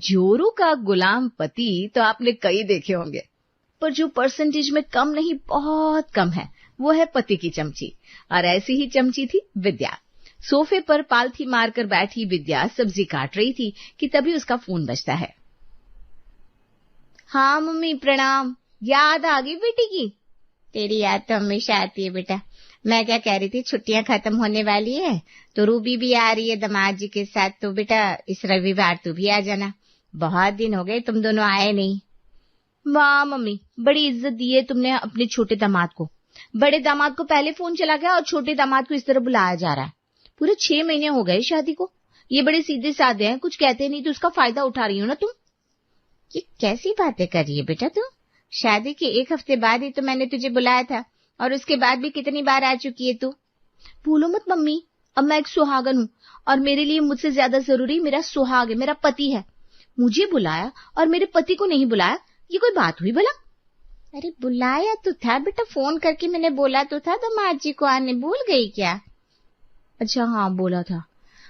जोरू का गुलाम पति तो आपने कई देखे होंगे, पर जो परसेंटेज में कम नहीं बहुत कम है वो है पति की चमची। और ऐसी ही चमची थी विद्या। सोफे पर पालथी मारकर बैठी विद्या सब्जी काट रही थी कि तभी उसका फोन बजता है। हाँ मम्मी प्रणाम, याद आ गई बेटी की? तेरी याद तो हमेशा आती है बेटा। मैं क्या कह रही थी, छुट्टियां खत्म होने वाली है तो रूबी भी आ रही है दामाद जी के साथ, तो बेटा इस रविवार तू भी आ जाना। बहुत दिन हो गए तुम दोनों आए नहीं। वाह मम्मी, बड़ी इज्जत दी है तुमने अपने छोटे दामाद को। बड़े दामाद को पहले फोन चला गया और छोटे दामाद को इस तरह बुलाया जा रहा है। पूरे 6 महीने हो गए शादी को। ये बड़े सीधे साधे हैं, कुछ कहते नहीं तो उसका फायदा उठा रही हो ना तुम। ये कैसी बातें कर रही है बेटा तू? शादी के 1 हफ्ते बाद ही तो मैंने तुझे बुलाया था, और उसके बाद भी कितनी बार आ चुकी है तू। भूलो मत मम्मी, अब मैं एक सुहागन हूँ और मेरे लिए मुझसे ज्यादा जरूरी मेरा सुहाग है, मेरा पति है। मुझे बुलाया और मेरे पति को नहीं बुलाया, ये कोई बात हुई भला? अरे बुलाया तो था बेटा, फोन करके मैंने बोला तो था दामाद जी को आने, भूल गई क्या? अच्छा हाँ बोला था।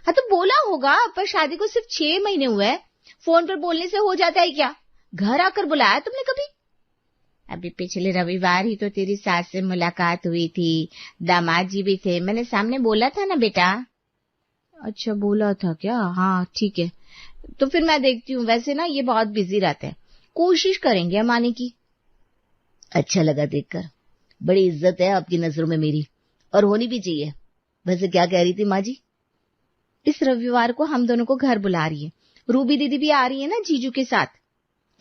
हाँ तो बोला होगा, पर शादी को सिर्फ 6 महीने हुए हैं, फोन पर बोलने से हो जाता है क्या? घर आकर बुलाया तुमने कभी? अभी पिछले रविवार ही तो तेरी सास से मुलाकात हुई थी, दामाद जी भी थे, मैंने सामने बोला था ना बेटा। अच्छा बोला था क्या? हाँ ठीक है, तो फिर मैं देखती हूँ। वैसे ना ये बहुत बिजी रहते हैं, कोशिश करेंगे हम आने की। अच्छा लगा देखकर, बड़ी इज्जत है आपकी नजरों में मेरी, और होनी भी चाहिए। वैसे क्या कह रही थी माँ जी? इस रविवार को हम दोनों को घर बुला रही है, रूबी दीदी भी आ रही है ना जीजू के साथ।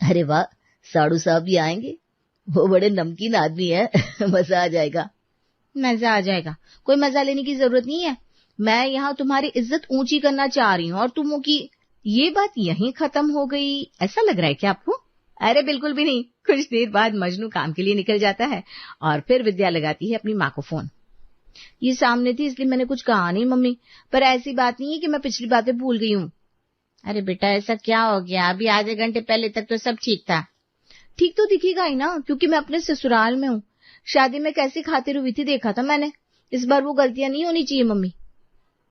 अरे वाह, साड़ू साहब भी आएंगे, वो बड़े नमकीन आदमी है मजा आ जाएगा। मजा आ जाएगा, कोई मजा लेने की जरूरत नहीं है। मैं यहाँ तुम्हारी इज्जत ऊंची करना चाह रही हूँ और तुम की ये बात यहीं खत्म हो गई, ऐसा लग रहा है क्या आपको? अरे बिल्कुल भी नहीं। कुछ देर बाद मजनू काम के लिए निकल जाता है और फिर विद्या लगाती है अपनी माँ को फोन। ये सामने थी इसलिए मैंने कुछ कहा नहीं मम्मी, पर ऐसी बात नहीं है कि मैं पिछली बातें भूल गई हूँ। अरे बेटा ऐसा क्या हो गया? अभी आधे घंटे पहले तक तो सब ठीक था। ठीक तो दिखेगा ही ना, क्योंकि मैं अपने ससुराल में हूँ। शादी में कैसी खातिर हुई थी देखा था मैंने। इस बार वो गलतियां नहीं होनी चाहिए मम्मी।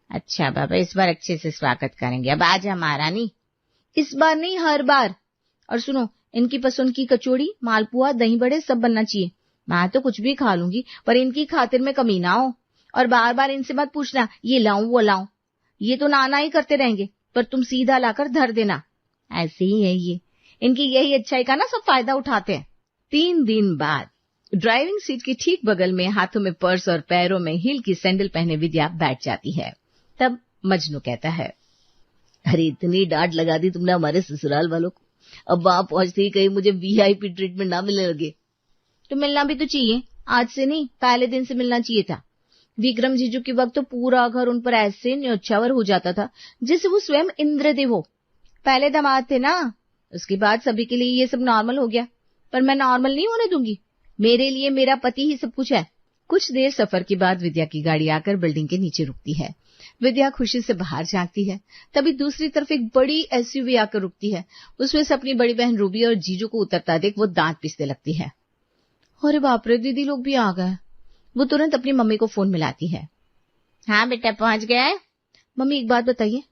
अच्छा बाबा, इस बार अच्छे से स्वागत करेंगे। अब आज हमारा नहीं। इस बार नहीं, हर बार। और सुनो, इनकी पसंद की कचौड़ी, मालपुआ, दही बड़े सब बनना चाहिए। मैं तो कुछ भी खा लूंगी, पर इनकी खातिर में कमी ना हो। और बार बार इनसे मत पूछना ये लाऊं वो लाऊं, ये तो नाना ही करते रहेंगे, पर तुम सीधा लाकर धर देना। ऐसे ही है ये, इनकी यही अच्छाई का ना सब फायदा उठाते हैं। 3 दिन बाद ड्राइविंग सीट के ठीक बगल में हाथों में पर्स और पैरों में हील की सैंडल पहने विद्या बैठ जाती है। तब मजनू कहता है, अरे इतनी डांट लगा दी तुमने हमारे ससुराल वालों को, अब वहां पहुंचते ही कहीं मुझे वीआईपी ट्रीटमेंट ना मिलने लगे। तो मिलना भी तो चाहिए, आज से नहीं पहले दिन से मिलना चाहिए था। विक्रम जीजू के वक्त तो पूरा घर उन पर ऐसे न्योछावर हो जाता था जैसे वो स्वयं इंद्रदेव हो। पहले दामाद थे ना, उसके बाद सभी के लिए ये सब नॉर्मल हो गया, पर मैं नॉर्मल नहीं होने दूंगी। मेरे लिए मेरा पति ही सब कुछ है। कुछ देर सफर के बाद विद्या की गाड़ी आकर बिल्डिंग के नीचे रुकती है। विद्या खुशी से बाहर झांकती है, तभी दूसरी तरफ एक बड़ी एसयूवी आकर रुकती है। उसमें से अपनी बड़ी बहन रूबी और जीजू को उतरता देख वो दांत पीसने लगती है। अरे बाप रे, दीदी लोग भी आ गए। वो तुरंत अपनी मम्मी को फोन मिलाती है। हाँ बेटा पहुंच गया है। मम्मी एक बात बताइए,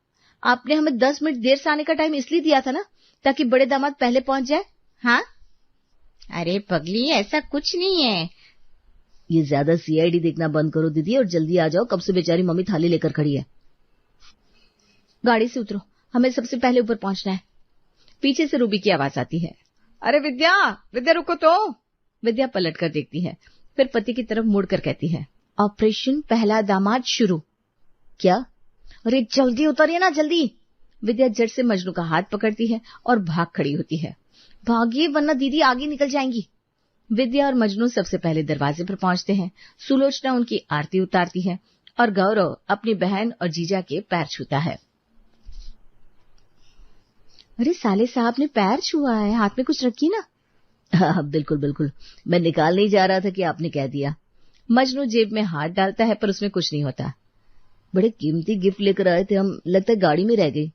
आपने हमें 10 मिनट देर से आने का टाइम इसलिए दिया था ना ताकि बड़े दामाद पहले पहुंच जाए? हाँ अरे पगली ऐसा कुछ नहीं है। ये ज्यादा सीआईडी देखना बंद करो दीदी और जल्दी आ जाओ, कब से बेचारी मम्मी थाली लेकर खड़ी है। गाड़ी से उतरो, हमें सबसे पहले ऊपर पहुंचना है। पीछे से रूबी की आवाज आती है, अरे विद्या विद्या रुको तो। विद्या पलट कर देखती है, फिर पति की तरफ मुड़कर कहती है, ऑपरेशन पहला दामाद शुरू। क्या? अरे जल्दी उतरिए ना जल्दी। विद्या झट से मजनू का हाथ पकड़ती है और भाग खड़ी होती है। भागिए वरना दीदी आगे निकल जाएंगी। विद्या और मजनू सबसे पहले दरवाजे पर पहुंचते हैं। सुलोचना उनकी आरती उतारती है और गौरव अपनी बहन और जीजा के पैर छूता है। अरे साले साहब ने पैर छुआ है, हाथ में कुछ रखी ना। हाँ बिल्कुल बिल्कुल, मैं निकाल नहीं जा रहा था कि आपने कह दिया। मजनू जेब में हाथ डालता है पर उसमें कुछ नहीं होता। बड़े कीमती गिफ्ट लेकर आए थे हम, लगता है गाड़ी में रह गई।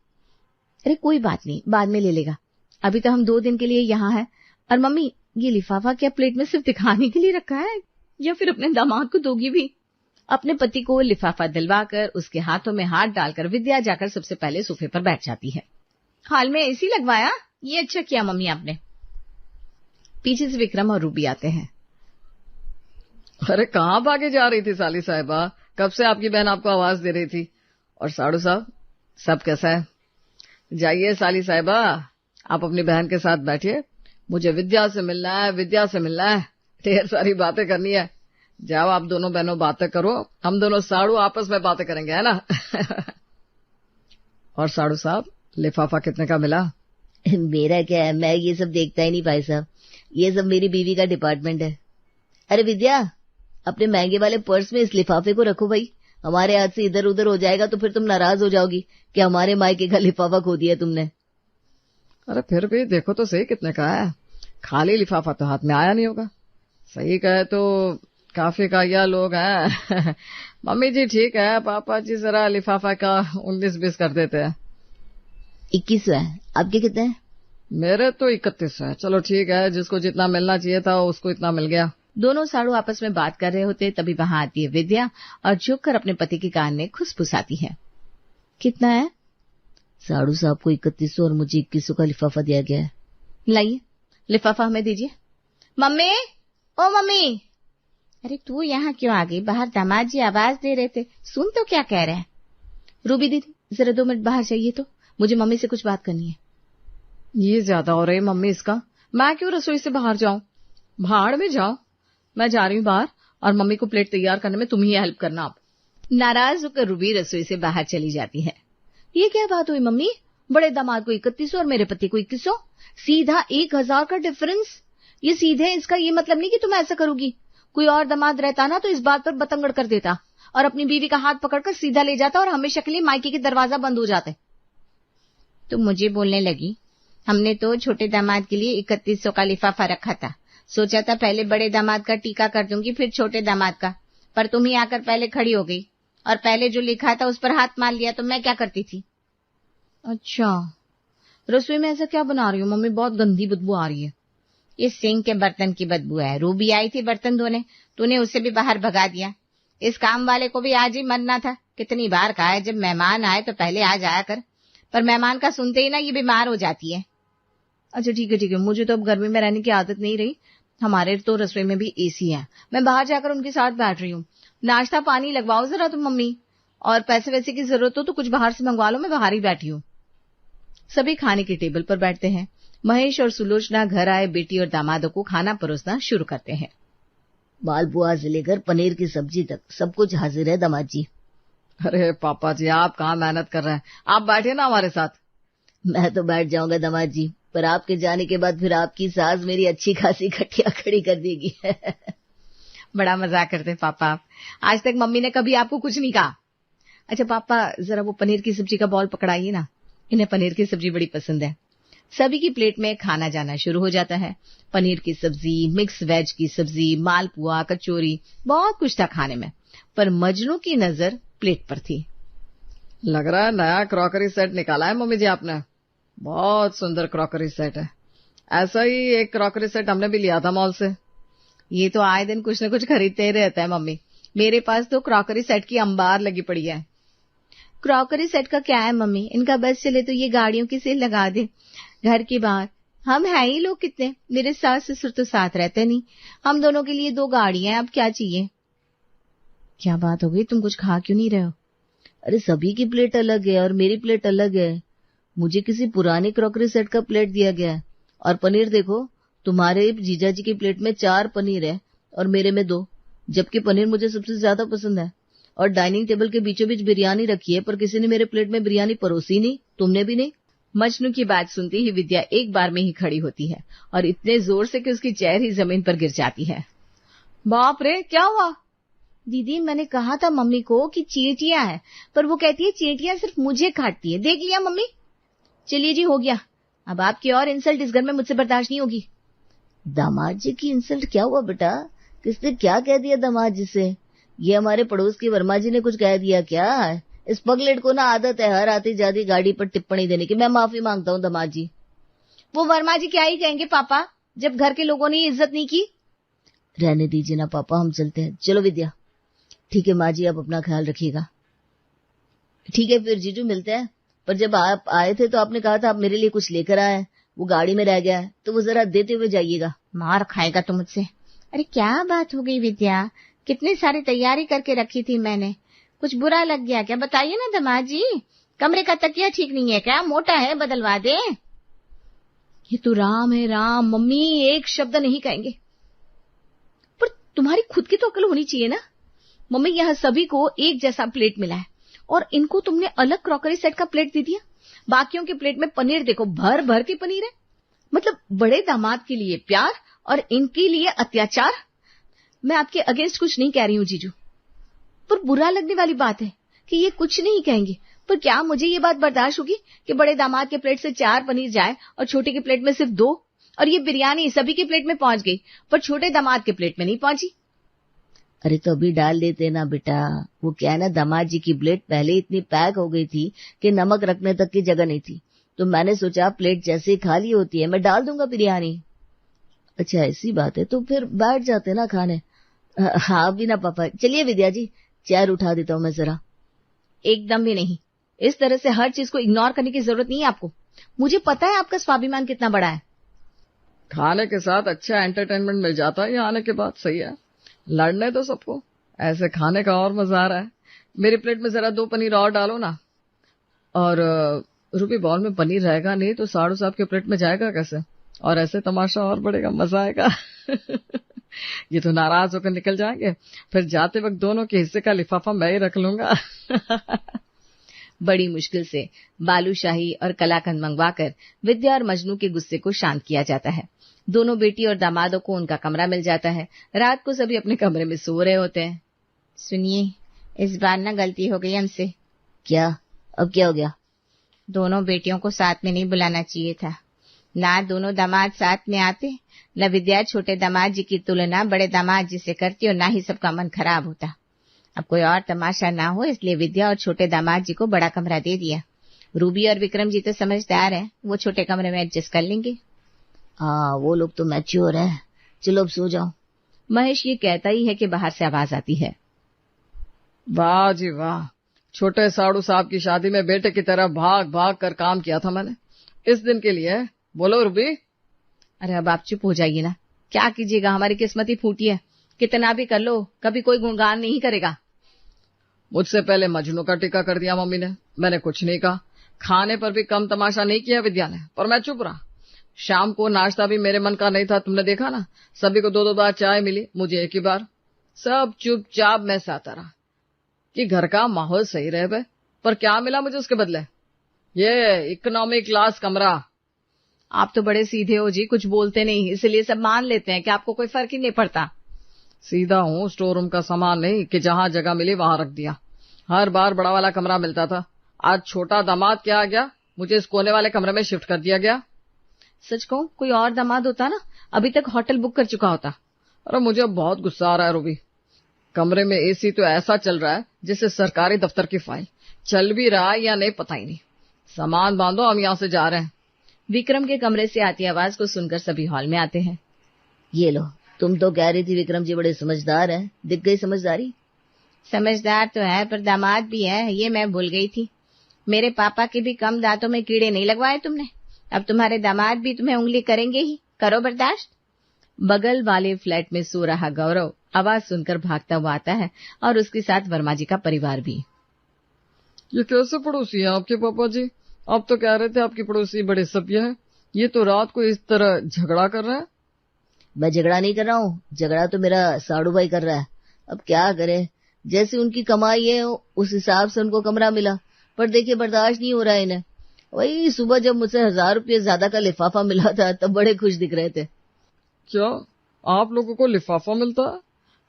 अरे कोई बात नहीं, बाद में ले लेगा, अभी तो हम 2 दिन के लिए यहाँ है। और मम्मी ये लिफाफा क्या प्लेट में सिर्फ दिखाने के लिए रखा है या फिर अपने दामाद को दोगी भी? अपने पति को लिफाफा दिलवाकर उसके हाथों में हाथ डालकर विद्या जाकर सबसे पहले सोफे पर बैठ जाती है। हाल में एसी लगवाया, ये अच्छा किया मम्मी आपने। पीछे से विक्रम और रूबी आते हैं। अरे कहाँ भागे जा रही थी साली साहिबा, कब से आपकी बहन आपको आवाज दे रही थी। और साड़ू साहब सब कैसा है? जाइए साली साहिबा, आप अपनी बहन के साथ बैठिए, मुझे विद्या से मिलना है, विद्या से मिलना है, ढेर सारी बातें करनी है। जाओ आप दोनों बहनों बातें करो, हम दोनों साड़ू आपस में बातें करेंगे, है ना? और साड़ू साहब लिफाफा कितने का मिला? मेरा क्या है, मैं ये सब देखता ही नहीं भाई साहब, ये सब मेरी बीवी का डिपार्टमेंट है। अरे विद्या, अपने महंगे वाले पर्स में इस लिफाफे को रखो भाई, हमारे हाथ से इधर उधर हो जाएगा तो फिर तुम नाराज हो जाओगी कि हमारे मायके का लिफाफा खो दिया तुमने। अरे फिर भी देखो तो सही कितने का है, खाली लिफाफा तो हाथ में आया नहीं होगा। सही कहे तो काफी काया लोग हैं। मम्मी जी ठीक है, पापा जी जरा लिफाफा का 19-20 कर देते हैं। 2100 है, आपके कितने हैं? मेरे तो 31 है। चलो ठीक है, जिसको जितना मिलना चाहिए था उसको इतना मिल गया। दोनों साड़ू आपस में बात कर रहे होते, तभी वहां आती है विद्या और झुककर अपने पति के कान में खुसफुसाती है। कितना है? साड़ू साहब को 3100 और मुझे 2100 का लिफाफा दिया गया है। लाइए लिफाफा हमें दीजिए। मम्मी, ओ मम्मी। अरे तू यहाँ क्यों आ गई? बाहर दामाद जी आवाज दे रहे थे, सुन तो क्या कह रहे हैं। रूबी दीदी जरा 2 मिनट बाहर जाइए तो, मुझे मम्मी से कुछ बात करनी है। ये ज्यादा हो रही है मम्मी इसका, मैं क्यों रसोई से बाहर जाऊं? भाड़ में जाओ, मैं जा रही हूँ बाहर, और मम्मी को प्लेट तैयार करने में तुम ही हेल्प करना। आप नाराज होकर रूबी रसोई से बाहर चली जाती है। ये क्या बात हुई मम्मी, बड़े दामाद को 3100 और मेरे पति को 2100, सीधा 1000 का डिफरेंस। ये सीधे इसका ये मतलब नहीं कि तुम ऐसा करोगी। कोई और दामाद रहता ना तो इस बात पर बतंगड़ कर देता और अपनी बीवी का हाथ पकड़कर सीधा ले जाता और हमेशा के लिए मायके के दरवाजा बंद हो जाते। तो मुझे बोलने लगी, हमने तो छोटे दामाद के लिए 3100 का लिफाफा रखा था, सोचा था पहले बड़े दामाद का टीका कर दूंगी फिर छोटे दामाद का, पर तुम ही आकर पहले खड़ी हो गई और पहले जो लिखा था उस पर हाथ मार लिया, तो मैं क्या करती थी। अच्छा, रसोई में ऐसा क्या बना रही हूँ मम्मी, बहुत गंदी बदबू आ रही है। ये सिंक के बर्तन की बदबू है। रूबी आई थी बर्तन धोने, तूने उसे भी बाहर भगा दिया। इस काम वाले को भी आज ही मरना था। कितनी बार कहा है जब मेहमान आए तो पहले आ जाया कर, पर मेहमान का सुनते ही ना ये बीमार हो जाती है। अच्छा ठीक है, मुझे तो अब गर्मी में रहने की आदत नहीं रही। हमारे तो रसोई में भी एसी है, मैं बाहर जाकर उनके साथ बैठ रही हूँ। नाश्ता पानी लगवाओ जरा तुम मम्मी, और पैसे वैसे की जरूरत हो तो कुछ बाहर से मंगवा लो, मैं बाहर ही बैठी हूँ। सभी खाने के टेबल पर बैठते हैं। महेश और सुलोचना घर आए बेटी और दामादों को खाना परोसना शुरू करते हैं। मालपुआ से लेकर पनीर की सब्जी तक सब कुछ हाजिर है दामाद जी। अरे पापा जी आप कहाँ मेहनत कर रहे हैं, आप बैठे ना हमारे साथ। मैं तो बैठ जाऊंगा दामाद जी, पर आपके जाने के बाद फिर आपकी सास मेरी अच्छी खासी खटिया खड़ी कर देगी। बड़ा मजाक करते पापा आप, आज तक मम्मी ने कभी आपको कुछ नहीं कहा। अच्छा पापा जरा वो पनीर की सब्जी का बॉल पकड़ाइए ना, इन्हें पनीर की सब्जी बड़ी पसंद है। सभी की प्लेट में खाना जाना शुरू हो जाता है। पनीर की सब्जी, मिक्स वेज की सब्जी, मालपुआ, कचौरी, बहुत कुछ था खाने में, पर मजनू की नजर प्लेट पर थी। लग रहा है नया क्रॉकरी सेट निकाला है मम्मी जी आपने, बहुत सुंदर क्रॉकरी सेट है। ऐसा ही एक क्रॉकरी सेट हमने भी लिया था मॉल से। ये तो आए दिन कुछ न कुछ खरीदते ही रहता है मम्मी, मेरे पास तो क्रॉकरी सेट की अंबार लगी पड़ी है। क्रॉकरी सेट का क्या है मम्मी, इनका बस चले तो ये गाड़ियों की सेल लगा दे घर के बाहर। हम है ही लोग कितने, मेरे सास ससुर तो साथ रहते नहीं, हम दोनों के लिए 2 गाड़ियां हैं, अब क्या चाहिए। क्या बात हो गई, तुम कुछ खा क्यों नहीं रहे हो? अरे सभी की प्लेट अलग है और मेरी प्लेट अलग है। मुझे किसी पुराने क्रॉकरी सेट का प्लेट दिया गया है। और पनीर देखो, तुम्हारे जीजा जी की प्लेट में 4 पनीर है और मेरे में 2, जबकि पनीर मुझे सबसे ज्यादा पसंद है। और डाइनिंग टेबल के बीचों बीच बिरयानी रखी है, पर किसी ने मेरे प्लेट में बिरयानी परोसी नहीं, तुमने भी नहीं। मजनू की बात सुनते ही विद्या एक बार में ही खड़ी होती है और इतने जोर से कि उसकी चेयर ही जमीन पर गिर जाती है। बाप रे, क्या हुआ? दीदी मैंने कहा था मम्मी को कि चींटियां हैं, पर वो कहती है चींटियां सिर्फ मुझे काटती है। देख लिया मम्मी। चलिए जी, हो गया, अब आपकी और इंसल्ट इस घर में मुझसे बर्दाश्त नहीं होगी। दामाद जी की इंसल्ट क्या हुआ बेटा, किसने क्या कह दिया दामाद जी से? ये हमारे पड़ोस की वर्मा जी ने कुछ कह दिया क्या? इस पगलेट को ना आदत है हर आती जाती गाड़ी पर टिप्पणी देने की। मैं माफी मांगता हूँ दामाद जी। वो वर्मा जी क्या ही कहेंगे पापा, जब घर के लोगों ने इज्जत नहीं की। रहने दीजिए ना पापा, हम चलते हैं। चलो विद्या। ठीक है माँ जी, आप अपना ख्याल रखिएगा। ठीक है फिर जीजू, मिलते हैं। पर जब आप आए थे तो आपने कहा था आप मेरे लिए कुछ लेकर आए हैं, वो गाड़ी में रह गया है, तो वो जरा देते हुए जाइएगा। मार खाएगा तो मुझसे। अरे क्या बात हो गई विद्या, कितनी सारी तैयारी करके रखी थी मैंने, कुछ बुरा लग गया क्या? बताइए ना दामाद जी, कमरे का तकिया ठीक नहीं है क्या? मोटा है, बदलवा दे। ये तो राम है राम, मम्मी एक शब्द नहीं कहेंगे। पर तुम्हारी खुद की तो अकल होनी चाहिए ना। मम्मी यहाँ सभी को एक जैसा प्लेट मिला है और इनको तुमने अलग क्रॉकरी सेट का प्लेट दे दिया। बाकियों की प्लेट में पनीर देखो, भर भर की पनीर है। मतलब बड़े दामाद के लिए प्यार और इनके लिए अत्याचार। मैं आपके अगेंस्ट कुछ नहीं कह रही हूँ जीजू, पर बुरा लगने वाली बात है कि ये कुछ नहीं कहेंगे। पर क्या मुझे ये बात बर्दाश्त होगी कि बड़े दामाद के प्लेट से 4 पनीर जाए और छोटे के प्लेट में सिर्फ 2? और ये बिरयानी सभी के प्लेट में पहुंच गई पर छोटे दामाद के प्लेट में नहीं पहुंची। अरे तो अभी डाल देते ना बेटा। वो क्या है ना, दामाद जी की प्लेट पहले इतनी पैक हो गई थी कि नमक रखने तक की जगह नहीं थी, तो मैंने सोचा प्लेट जैसे खाली होती है मैं डाल दूंगा बिरयानी। अच्छा ऐसी बात है, तो फिर बैठ जाते ना खाने। हाँ भी ना पापा। चलिए विद्या जी, चेयर उठा देता हूँ मैं जरा। एकदम भी नहीं, इस तरह से हर चीज को इग्नोर करने की जरूरत नहीं है आपको। मुझे पता है आपका स्वाभिमान कितना बड़ा है। खाने के साथ अच्छा एंटरटेनमेंट मिल जाता है, ये आने के बाद सही है। लड़ने तो सबको, ऐसे खाने का और मजा आ रहा है। मेरी प्लेट में जरा 2 पनीर और डालो ना। और रूबी, बॉल में पनीर रहेगा नहीं तो साड़ू साहब के प्लेट में जाएगा कैसे? और ऐसे तमाशा और बढ़ेगा, मजा आएगा। ये तो नाराज होकर निकल जाएंगे, फिर जाते वक्त दोनों के हिस्से का लिफाफा मैं ही रख लूंगा। बड़ी मुश्किल से बालूशाही और कलाकंद मंगवाकर विद्या और मजनू के गुस्से को शांत किया जाता है। दोनों बेटी और दामादों को उनका कमरा मिल जाता है। रात को सभी अपने कमरे में सो रहे होते हैं। सुनिए, इस बार ना गलती हो गई हमसे। क्या? अब क्या हो गया? दोनों बेटियों को साथ में नहीं बुलाना चाहिए था। ना दोनों दामाद साथ में आते, न विद्या छोटे दामाद जी की तुलना बड़े दामाद जी से करती और ना ही सबका मन खराब होता। अब कोई और तमाशा ना हो इसलिए विद्या और छोटे दामाद जी को बड़ा कमरा दे दिया। रूबी और विक्रम जी तो समझदार हैं, वो छोटे कमरे में एडजस्ट कर लेंगे। हाँ, वो लोग तो मैच्योर है। चलो अब सो जाओ। महेश ये कहता ही है कि बाहर से आवाज आती है। वाह जी वाह, छोटे साड़ू साहब की शादी में बेटे की तरह भाग भाग कर काम किया था मैंने इस दिन के लिए। बोलो रूबी। अरे अब आप चुप हो जाइए ना, क्या कीजिएगा, हमारी किस्मत ही फूटी है। कितना भी कर लो, कभी कोई गुणगान नहीं करेगा। मुझसे पहले मजनू का टीका कर दिया मम्मी ने, मैंने कुछ नहीं कहा। खाने पर भी कम तमाशा नहीं किया विद्या ने, पर मैं चुप रहा। शाम को नाश्ता भी मेरे मन का नहीं था, तुमने देखा ना, सभी को 2-2 बार चाय मिली, मुझे 1 ही बार। सब चुपचाप मैं साता रहा कि घर का माहौल सही रहे बे। पर क्या मिला मुझे उसके बदले? ये इकोनॉमी क्लास कमरा। आप तो बड़े सीधे हो जी, कुछ बोलते नहीं, इसलिए सब मान लेते हैं कि आपको कोई फर्क ही नहीं पड़ता। सीधा हूँ, स्टोर रूम का सामान नहीं कि जहां जगह मिली वहां रख दिया। हर बार बड़ा वाला कमरा मिलता था, आज छोटा दामाद क्या आ गया, मुझे इस कोने वाले कमरे में शिफ्ट कर दिया गया। सच कहूं, कोई और दामाद होता ना अभी तक होटल बुक कर चुका होता। अरे मुझे बहुत गुस्सा आ रहा है रूबी। कमरे में एसी तो ऐसा चल रहा है जैसे सरकारी दफ्तर की फाइल। चल भी रहा है या नहीं पता ही नहीं। सामान बांधो, हम यहाँ से जा रहे हैं। विक्रम के कमरे से आती आवाज को सुनकर सभी हॉल में आते हैं। ये लो, तुम तो कह रही थी विक्रम जी बड़े समझदार हैं, दिख गई समझदारी। समझदार तो है पर दामाद भी है, ये मैं भूल गई थी। मेरे पापा के भी कम दांतों में कीड़े नहीं लगवाए तुमने, अब तुम्हारे दामाद भी तुम्हें उंगली करेंगे ही, करो बर्दाश्त। बगल वाले फ्लैट में सो रहा गौरव आवाज सुनकर भागता हुआ आता है और उसके साथ वर्मा जी का परिवार भी। ये कैसे पड़ोसी है आपके पापा जी? आप तो कह रहे थे आपकी पड़ोसी बड़े सभ्य है, ये तो रात को इस तरह झगड़ा कर रहा है। मैं झगड़ा नहीं कर रहा हूँ, झगड़ा तो मेरा साड़ू भाई कर रहा है। अब क्या करे, जैसी उनकी कमाई है उस हिसाब से उनको कमरा मिला, पर देखिए बर्दाश्त नहीं हो रहा है इन्हें। वही सुबह जब मुझसे 1000 रुपये ज्यादा का लिफाफा मिला था तब बड़े खुश दिख रहे थे। क्या आप लोगों को लिफाफा मिलता है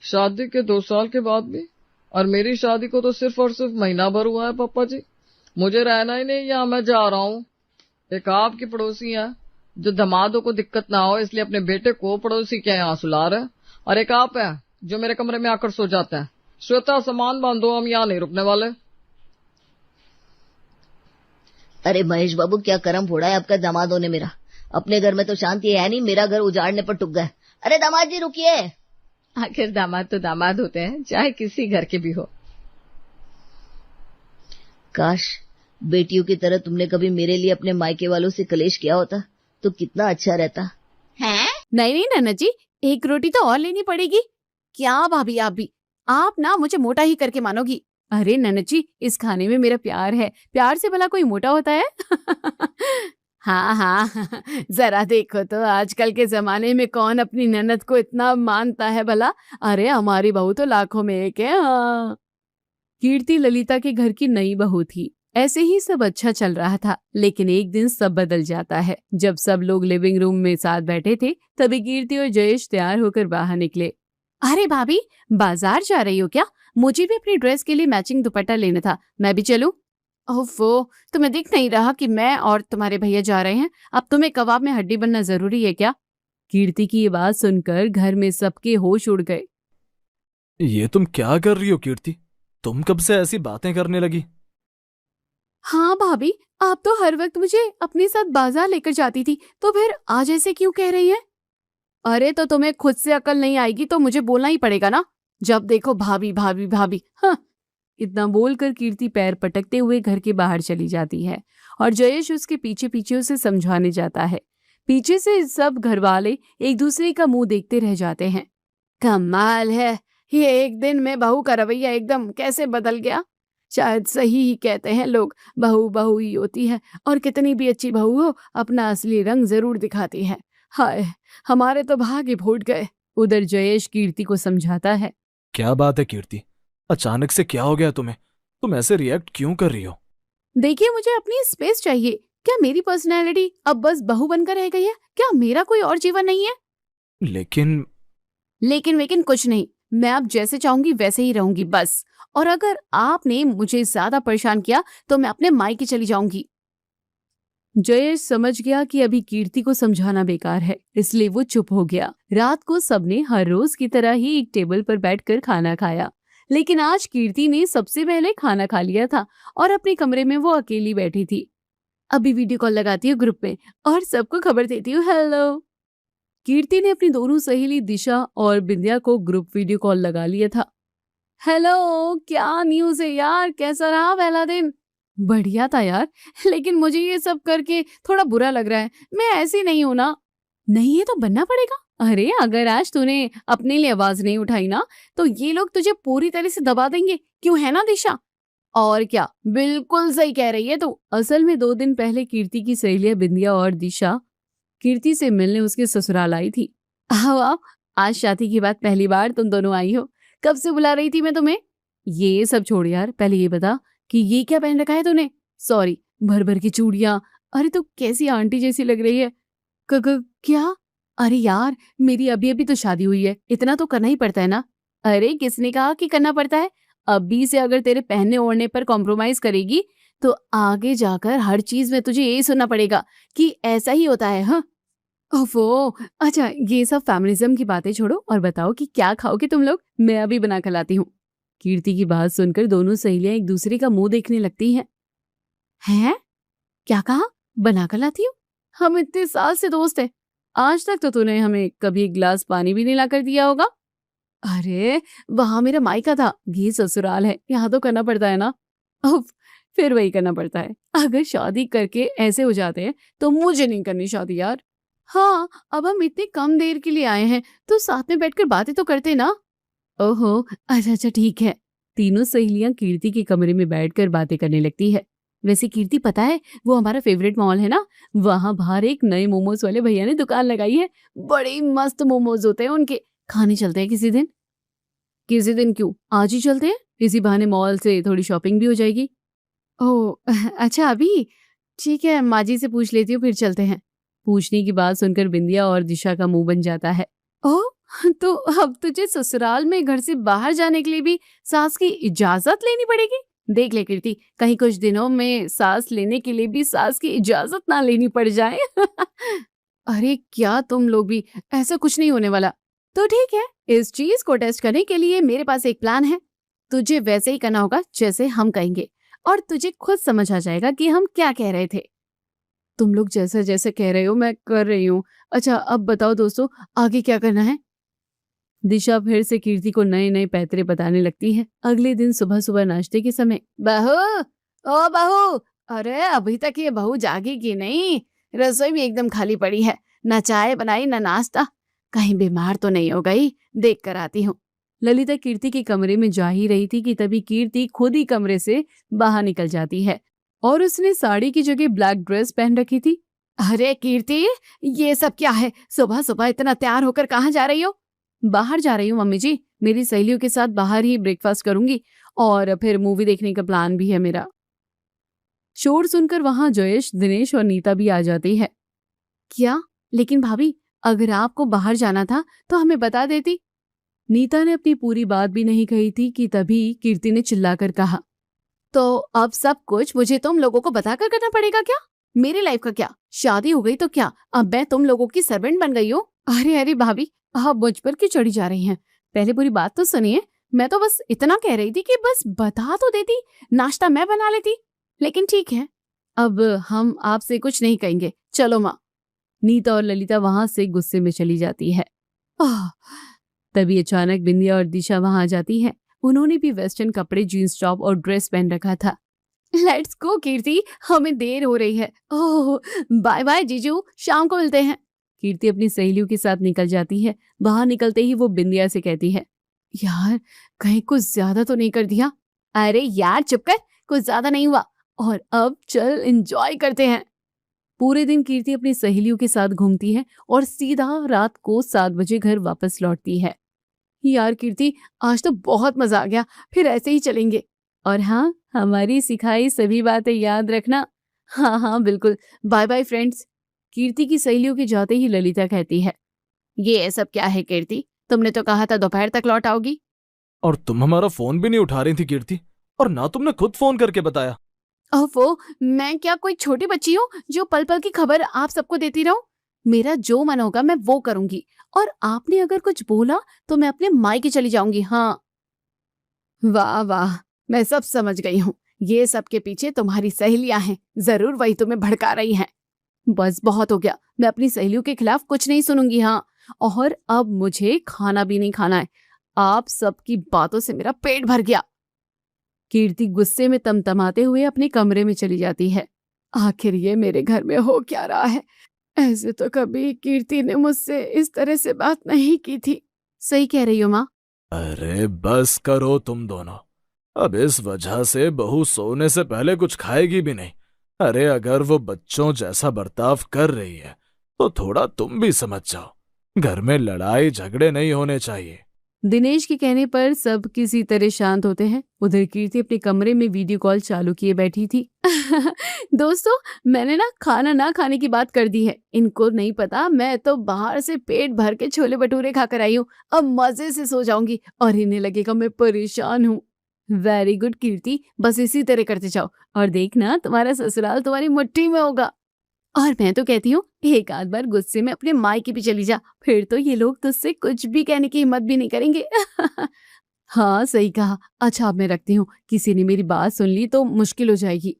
शादी के 2 साल के बाद भी? और मेरी शादी को तो सिर्फ और सिर्फ महीना भर हुआ है पापा जी। मुझे रहना ही नहीं यहाँ, मैं जा रहा हूँ। एक आपकी पड़ोसी है जो दामादों को दिक्कत ना हो इसलिए अपने बेटे को पड़ोसी के यहाँ सुला रहे, और एक आप है जो मेरे कमरे में आकर सो जाते हैं। श्वेता, सामान बांधो, हम यहाँ नहीं रुकने वाले। अरे महेश बाबू, क्या करम फोड़ा है आपका दामादों ने मेरा। अपने घर में तो शांति है नहीं, मेरा घर उजाड़ने पर टुक गए। अरे दामाद जी रुकिए। आखिर दामाद तो दामाद होते हैं, चाहे किसी घर के भी हो। काश बेटियों की तरह तुमने कभी मेरे लिए अपने मायके वालों से कलेश किया होता तो कितना अच्छा रहता। हैं? नहीं नहीं ननद जी, एक रोटी तो और लेनी पड़ेगी। क्या भाभी आप भी, आप ना मुझे मोटा ही करके मानोगी। अरे ननद जी, इस खाने में मेरा प्यार है, प्यार से भला कोई मोटा होता है? हाँ हाँ जरा देखो तो आजकल के जमाने में कौन अपनी ननद को इतना मानता है भला। अरे हमारी बहू तो लाखों में एक है। हाँ। कीर्ति ललिता के घर की नई बहू थी। ऐसे ही सब अच्छा चल रहा था, लेकिन एक दिन सब बदल जाता है। जब सब लोग लिविंग रूम में साथ बैठे थे, तभी कीर्ति और जयेश तैयार होकर बाहर निकले। अरे भाभी, बाजार जा रही हो क्या? मुझे भी अपनी ड्रेस के लिए मैचिंग दुपट्टा लेना था, मैं भी चलूं? ओफो, तुम्हें दिख नहीं रहा कि मैं और तुम्हारे भैया जा रहे हैं? अब तुम्हें कबाब में हड्डी बनना जरूरी है क्या? कीर्ति की ये बात सुनकर घर में सबके होश उड़ गए। ये तुम क्या कर रही हो कीर्ति? तुम कब से ऐसी बातें करने लगी? हाँ भाभी, आप तो हर वक्त मुझे अपने साथ बाजार लेकर जाती थी, तो फिर आज ऐसे क्यों कह रही हैं? अरे तो तुम्हें खुद से अकल नहीं आएगी तो मुझे बोलना ही पड़ेगा ना। जब देखो भाभी भाभी भाभी। हाँ। इतना बोलकर कीर्ति पैर पटकते हुए घर के बाहर चली जाती है और जयेश उसके पीछे पीछे उसे समझाने जाता है। पीछे से सब घर वाले एक दूसरे का मुंह देखते रह जाते हैं। कमाल है, ये एक दिन में बहू का रवैया एकदम कैसे बदल गया। शायद सही ही कहते हैं लोग, बहू बहू ही होती है और कितनी भी अच्छी बहू हो अपना असली रंग जरूर दिखाती है। हाय, हमारे तो भाग्य फूट गए। उधर जयेश कीर्ति को समझाता है। क्या बात है कीर्ति, अचानक से क्या हो गया तुम्हें? तुम ऐसे रिएक्ट क्यों कर रही हो? देखिए, मुझे अपनी स्पेस चाहिए। क्या मेरी पर्सनैलिटी अब बस बहू बनकर रह गई है? क्या मेरा कोई और जीवन नहीं है? लेकिन कुछ नहीं, मैं अब जैसे चाहूंगी वैसे ही रहूंगी बस। और अगर आपने मुझे ज्यादा परेशान किया तो मैं अपने मायके चली जाऊंगी। जयेश समझ गया कि अभी कीर्ति को समझाना बेकार है, इसलिए वो चुप हो गया। रात को सबने हर रोज की तरह ही एक टेबल पर बैठकर खाना खाया, लेकिन आज कीर्ति ने सबसे पहले खाना खा लिया था और अपने कमरे में वो अकेली बैठी थी। अभी वीडियो कॉल लगाती हूँ ग्रुप में और सबको खबर देती हूँ। हेलो। कीर्ति ने अपनी दोनों सहेली दिशा और बिंदिया को ग्रुप वीडियो कॉल लगा लिया था। हेलो, क्या न्यूज है यार? कैसा रहा पहला दिन? बढ़िया था यार, लेकिन मुझे ये सब करके थोड़ा बुरा लग रहा है। मैं ऐसी नहीं हूं ना। नहीं है तो बनना पड़ेगा। अरे अगर आज तूने अपने लिए आवाज नहीं उठाई ना तो ये लोग तुझे पूरी तरह से दबा देंगे। क्यों है ना दिशा? और क्या, बिल्कुल सही कह रही है तू। असल में 2 दिन पहले कीर्ति की सहेलियां बिंदिया और दिशा कीर्ति से मिलने उसके ससुराल आई थी। आओ, आज शादी के बाद पहली बार तुम दोनों आई हो। कब से बुला रही थी मैं तुम्हें। ये सब छोड़ यार, पहले ये बता कि ये क्या पहन रखा है तूने? सॉरी, भर भर की चूड़ियां। अरे तू कैसी आंटी जैसी लग रही है। क्या? अरे यार, मेरी अभी अभी तो शादी हुई है, इतना तो करना ही पड़ता है ना। अरे किसने कहा कि करना पड़ता है? अभी से अगर तेरे पहनने ओढ़ने पर कॉम्प्रोमाइज करेगी तो आगे जाकर हर चीज में तुझे यही सुनना पड़ेगा कि ऐसा ही होता है। हाँ ओफो, अच्छा ये सब फेमिनिज्म की बातें छोड़ो और बताओ कि क्या खाओगे तुम लोग? मैं अभी बना कर लाती हूँ। कीर्ति की बात सुनकर दोनों सहेलियां एक दूसरे का मुंह देखने लगती हैं। हैं? क्या कहा? बना कर लाती हूँ? हम इतने साल से दोस्त हैं, आज तक तो तूने हमें कभी एक गिलास पानी भी नहीं ला कर दिया होगा। अरे वहां मेरा मायका था, ये ससुराल है, यहाँ तो करना पड़ता है ना। उफ, फिर वही करना पड़ता है। अगर शादी करके ऐसे हो जाते हैं तो मुझे नहीं करनी शादी यार। हाँ, अब हम इतनी कम देर के लिए आए हैं तो साथ में बैठकर बातें तो करते ना। ओहो, अच्छा ठीक है। तीनों सहेलियां कीर्ति के कमरे में बैठकर बातें करने लगती है। वैसे कीर्ति, पता है वो हमारा फेवरेट मॉल है ना, वहां बाहर एक नए मोमोज वाले भैया ने दुकान लगाई है। बड़े मस्त मोमोज होते हैं उनके। खाने चलते हैं किसी दिन। किसी दिन क्यों, आज ही चलते हैं। इसी बहाने मॉल से थोड़ी शॉपिंग भी हो जाएगी। ओह अच्छा, अभी ठीक है, माजी से पूछ लेती हूँ, फिर चलते हैं। पूछने की बात सुनकर बिंदिया और दिशा का मुंह बन जाता है। ओह, तो अब तुझे ससुराल में घर से बाहर जाने के लिए भी सास की इजाजत लेनी पड़ेगी। देख ले कीर्ति, कहीं कुछ दिनों में सांस लेने के लिए भी सास की इजाजत ना लेनी पड़ जाए। अरे क्या तुम लोग भी, ऐसा कुछ नहीं होने वाला। तो ठीक है, इस चीज को टेस्ट करने के लिए मेरे पास एक प्लान है। तुझे वैसे ही करना होगा जैसे हम कहेंगे और तुझे खुद समझ आ जाएगा कि हम क्या कह रहे थे। तुम लोग जैसा जैसे कह रहे हो मैं कर रही हूँ। अच्छा अब बताओ दोस्तों, आगे क्या करना है? दिशा फिर से कीर्ति को नए नए पैतरे बताने लगती है। अगले दिन सुबह सुबह नाश्ते के समय, बहू, ओ बहू, अरे अभी तक ये बहू जागी कि नहीं? रसोई भी एकदम खाली पड़ी है, ना चाय बनाई ना नाश्ता। कहीं बीमार तो नहीं हो गई? देख कर आती हूँ। ललिता कीर्ति के कमरे में जा ही रही थी कि तभी कीर्ति खुद ही कमरे से बाहर निकल जाती है और उसने साड़ी की जगह ब्लैक ड्रेस पहन रखी थी। अरे कीर्ति, ये सब क्या है? सुबह सुबह इतना तैयार होकर कहाँ जा रही हो? बाहर जा रही हूँ मम्मी जी, मेरी सहेलियों के साथ बाहर ही ब्रेकफास्ट करूंगी और फिर मूवी देखने का प्लान भी है मेरा। शोर सुनकर वहां जयेश, दिनेश और नीता भी आ जाती है। क्या? लेकिन भाभी, अगर आपको बाहर जाना था तो हमें बता देती। नीता ने अपनी पूरी बात भी नहीं कही थी कि तभी कीर्ति ने चिल्लाकर कहा, तो अब सब कुछ मुझे तुम लोगों को बताकर करना पड़ेगा क्या? मेरी लाइफ का क्या? शादी हो गई तो क्या अब मैं तुम लोगों की सर्वेंट बन गई हूँ? अरे अरे भाभी, आप मुझ पर क्यों चढ़ी जा रही हैं? पहले पूरी बात तो सुनिए। मैं तो बस इतना कह रही थी कि बस बता तो देती, नाश्ता मैं बना लेती। लेकिन ठीक है, अब हम आपसे कुछ नहीं कहेंगे, चलो माँ। नीता और ललिता वहां से गुस्से में चली जाती है। तभी अचानक बिंदिया और दिशा वहां आ जाती है। उन्होंने भी वेस्टर्न कपड़े, जीन्स टॉप और ड्रेस पहन रखा था। लेट्स गो कीर्ति, हमें देर हो रही है। ओह बाय बाय जीजू, शाम को मिलते हैं। कीर्ति अपनी सहेलियों के साथ निकल जाती है। बाहर निकलते ही वो बिंदिया से कहती है, यार कहीं कुछ ज्यादा तो नहीं कर दिया? अरे यार चुप कर, कुछ ज्यादा नहीं हुआ। और अब चल एंजॉय करते हैं। पूरे दिन कीर्ति अपनी सहेलियों के साथ घूमती है और सीधा रात को 7 बजे घर वापस लौटती है। यार कीर्ति, आज तो बहुत मजा आ गया, फिर ऐसे ही चलेंगे। और हाँ, हमारी सिखाई सभी बातें याद रखना। हाँ हाँ बिल्कुल, बाय बाय फ्रेंड्स। कीर्ति की सहेलियों के जाते ही ललिता कहती है, ये सब क्या है कीर्ति? तुमने तो कहा था दोपहर तक लौट आओगी। और तुम हमारा फोन भी नहीं उठा रही थी कीर्ति, और ना तुमने खुद फोन करके बताया। ओफो, मैं क्या कोई छोटी बच्ची हूँ जो पल पल की खबर आप सबको देती रहूं? मेरा जो मन होगा मैं वो करूंगी, और आपने अगर कुछ बोला तो मैं अपने मायके चली जाऊंगी। हाँ वाह वाह, मैं सब समझ गई हूँ। ये सब के पीछे तुम्हारी सहेलियां हैं, जरूर वही तुम्हें भड़का रही हैं। बस बहुत हो गया, मैं अपनी सहेलियों के खिलाफ कुछ नहीं सुनूंगी। हाँ, और अब मुझे खाना भी नहीं खाना है। आप सबकी बातों से मेरा पेट भर गया। कीर्ति गुस्से में तमतमाते हुए अपने कमरे में चली जाती है। आखिर ये मेरे घर में हो क्या रहा है? ऐसे तो कभी कीर्ति ने मुझसे इस तरह से बात नहीं की थी। सही कह रही हो माँ। अरे बस करो तुम दोनों, अब इस वजह से बहू सोने से पहले कुछ खाएगी भी नहीं। अरे अगर वो बच्चों जैसा बर्ताव कर रही है तो थोड़ा तुम भी समझ जाओ। घर में लड़ाई झगड़े नहीं होने चाहिए। दिनेश के कहने पर सब किसी तरह शांत होते हैं। उधर कीर्ति अपने कमरे में वीडियो कॉल चालू किए बैठी थी। दोस्तों, मैंने ना खाना ना खाने की बात कर दी है। इनको नहीं पता, मैं तो बाहर से पेट भर के छोले भटूरे खाकर आई हूँ। अब मजे से सो जाऊंगी और इन्हें लगेगा मैं परेशान हूँ। वेरी गुड कीर्ति, बस इसी तरह करते जाओ और देखना तुम्हारा ससुराल तुम्हारी मुट्ठी में होगा। और मैं तो कहती हूँ एक आध बार गुस्से में अपने मायके भी चली जा, फिर तो ये लोग तुझसे कुछ भी कहने की हिम्मत भी नहीं करेंगे। हाँ सही कहा। अच्छा अब मैं रखती हूँ, किसी ने मेरी बात सुन ली तो मुश्किल हो जाएगी।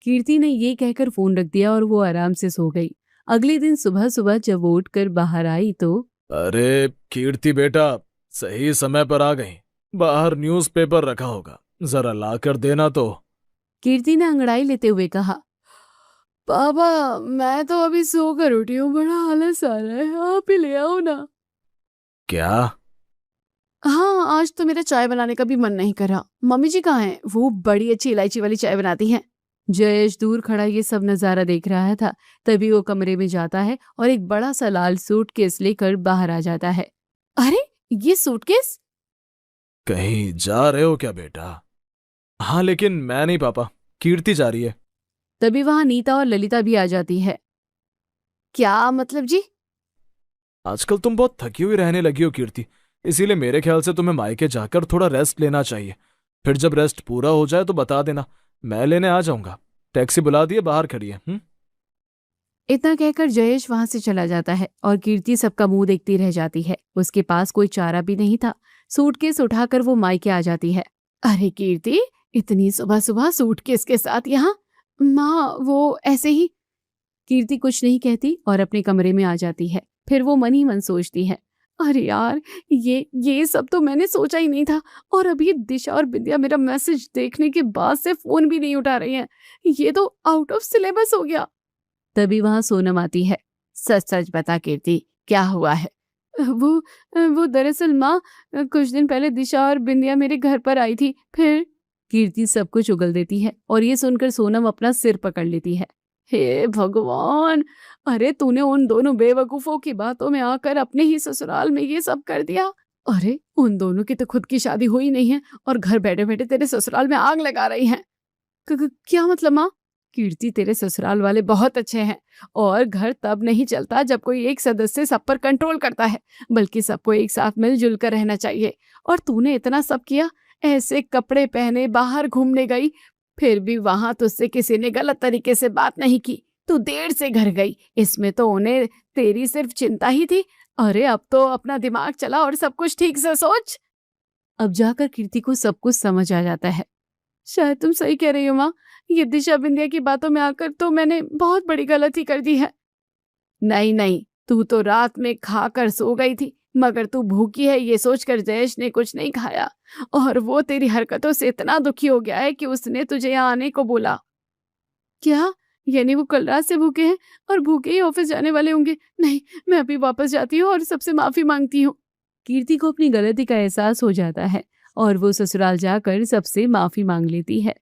कीर्ति ने ये कहकर फोन रख दिया और वो आराम से सो गई। अगले दिन सुबह सुबह जब वो उठकर बाहर आई तो अरे कीर्ति बेटा, सही समय पर आ गई। बाहर न्यूज़पेपर रखा होगा, जरा ला कर देना। तो कीर्ति ने अंगड़ाई लेते हुए कहा, पापा मैं तो अभी सोकर उठी हूँ, बड़ा आलस आ रहा है, आप ही ले आओ ना। क्या? हाँ, आज तो मेरा चाय बनाने का भी मन नहीं कर रहा। मम्मी जी कहाँ हैं? वो बड़ी अच्छी इलायची वाली चाय बनाती हैं। जयेश दूर खड़ा ये सब नजारा देख रहा था। तभी वो कमरे में जाता है और एक बड़ा सा लाल सूटकेस लेकर बाहर आ जाता है। अरे ये सूटकेस? कहीं जा रहे हो क्या बेटा? हाँ लेकिन मैं नहीं पापा, कीर्ति जा रही है। तभी वहां नीता और ललिता भी आ जाती है। क्या मतलब जी? आजकल तुम बहुत थकी हुई रहने लगी हो कीर्ति, इसीलिए मेरे ख्याल से तुम्हें मायके जाकर थोड़ा रेस्ट लेना चाहिए। फिर जब रेस्ट पूरा हो जाए तो बता देना, मैं लेने आ जाऊंगा। टैक्सी बुला दिए, बाहर खड़ी है। इतना कहकर जयेश वहां से चला जाता है और कीर्ति सबका मुंह देखती रह जाती है। उसके पास कोई चारा भी नहीं था। सूटकेस उठाकर वो मायके आ जाती है। अरे कीर्ति, इतनी सुबह सुबह सूटकेस के साथ यहाँ? माँ वो ऐसे ही। कीर्ति कुछ नहीं कहती और अपने कमरे में आ जाती है। फिर वो मन ही मन सोचती है, अरे यार, ये सब तो मैंने सोचा ही नहीं था। और अभी दिशा और विद्या मेरा मैसेज देखने के बाद से फोन भी नहीं उठा रही हैं। ये तो आउट ऑफ सिलेबस हो गया। तभी वहां सोनम आती है। सच सच बता कीर्ति, क्या हुआ है? वो दरअसल माँ, कुछ दिन पहले दिशा और बिंदिया मेरे घर पर आई थी। फिर कीर्ति सब कुछ उगल देती है और ये सुनकर सोनम अपना सिर पकड़ लेती है। हे भगवान, अरे तूने उन दोनों बेवकूफों की बातों में आकर अपने ही ससुराल में ये सब कर दिया। अरे उन दोनों की तो खुद की शादी हुई नहीं है और घर बैठे बैठे तेरे ससुराल में आग लगा रही हैं। क्या मतलब माँ? कीर्ति, तेरे ससुराल वाले बहुत अच्छे हैं और घर तब नहीं चलता जब कोई एक सदस्य सब पर कंट्रोल करता है, बल्कि सबको एक साथ मिलजुल कर रहना चाहिए। और तूने इतना सब किया, ऐसे कपड़े पहने बाहर घूमने गई, फिर भी वहां तुझसे किसी ने गलत तरीके से बात नहीं की। तू देर से घर गई, इसमें तो उन्हें तेरी सिर्फ चिंता ही थी। अरे अब तो अपना दिमाग चला और सब कुछ ठीक से सोच। अब जाकर कीर्ति को सब कुछ समझ आ जाता है। शायद तुम सही कह रही हो माँ, ये दिशा बिंदिया की बातों में आकर तो मैंने बहुत बड़ी गलती कर दी है। नहीं नहीं, तू तो रात में खाकर सो गई थी, मगर तू भूखी है ये सोचकर जयेश ने कुछ नहीं खाया और वो तेरी हरकतों से इतना दुखी हो गया है कि उसने तुझे यहाँ आने को बोला। क्या? यानी वो कल रात से भूखे हैं और भूखे ही ऑफिस जाने वाले होंगे। नहीं, मैं अभी वापस जाती हूँ और सबसे माफी मांगती हूँ। कीर्ति को अपनी गलती का एहसास हो जाता है और वो ससुराल जाकर सबसे माफी मांग लेती है।